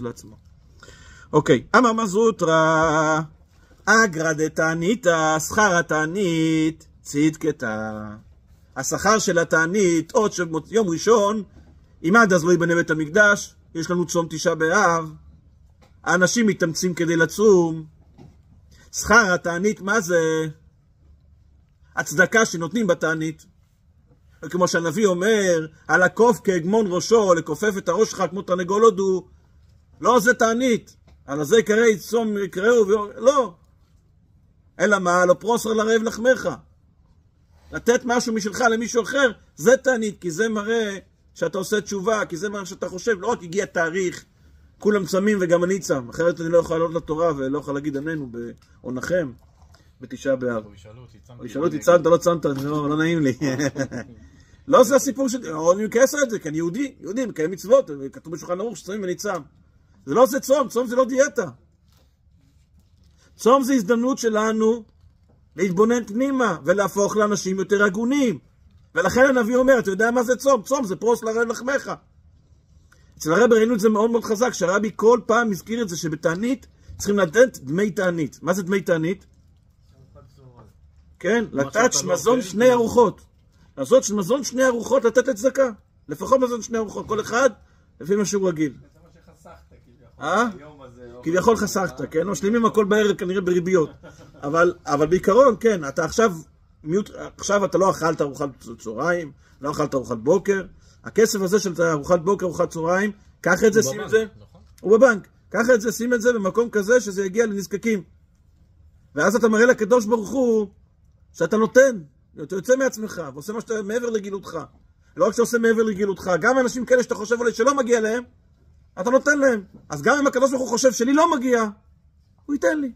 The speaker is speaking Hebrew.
לעצמו. אוקיי, אמר מזוטרא, אגרא דתעניתא, שכר התענית, צדקתא. השכר של התענית, עוד יום ראשון, אם עד אז לא ייבנה בית המקדש, יש לנו צום תשעה באב, האנשים מתאמצים כדי לצום. שכר התענית, מה זה? הצדקה שנותנים בתענית. וכמו שהנביא אומר, על הקוף כהגמון ראשו, לכופף את הראש שלך כמו תרנגול הודו, לא זה תענית, על זה יקרא צום יקראו, לא. אלא מה? לא פרוסר לרעב לחמך. לתת משהו משלך למישהו אחר, זה תענית, כי זה מראה שאתה עושה תשובה, כי זה מראה שאתה חושב, לא רק הגיע תאריך, כולם צמים וגם אני צם, אחרת אני לא יכול לעלות לתורה ולא יכול להגיד עננו בעונכם בתשעה באב. ישאלו אותי, צמת או לא צמת, לא נעים לי. לא זה הסיפור שלי, אני מכעס את זה, כי אני יהודי, מקיים מצוות, כתוב בשולחן ערוך שצמים ואני צם. זה לא זה צום, צום זה לא דיאטה. צום זה הזדמנות שלנו להתבונן פנימה ולהפוך לאנשים יותר הגונים. ולכן הנביא אומר, אתה יודע מה זה צום? צום זה פרוס לרעב לחמך. אצל הרבי ראינו את זה מאוד מאוד חזק, שהרבי כל פעם הזכיר את זה שבתענית צריכים לתת דמי תענית. מה זה דמי תענית? כן, לתת מזון שני ארוחות. לעשות מזון שני ארוחות, לתת לצדקה. לפחות מזון שני ארוחות, כל אחד לפי מה שהוא רגיל. זה מה שחסכת כביכול. כביכול חסכת, כן? משלימים הכל בערב כנראה בריביות. אבל בעיקרון, כן, אתה עכשיו אתה לא אכלת ארוחת צהריים, לא אכלת ארוחת בוקר. הכסף הזה של ארוחת בוקר, ארוחת צהריים, קח את זה, שים את זה. הוא בבנק. קח את זה, שים את זה במקום כזה שזה יגיע לנזקקים. ואז אתה מראה לקדוש ברוך הוא שאתה נותן, אתה יוצא מעצמך ועושה מה שאתה מעבר לגילותך. לא רק שאתה עושה מעבר לגילותך, גם אנשים כאלה שאתה חושב אולי שלא מגיע להם, אתה נותן להם. אז גם אם הקדוש ברוך הוא חושב שלי לא מגיע, הוא ייתן לי.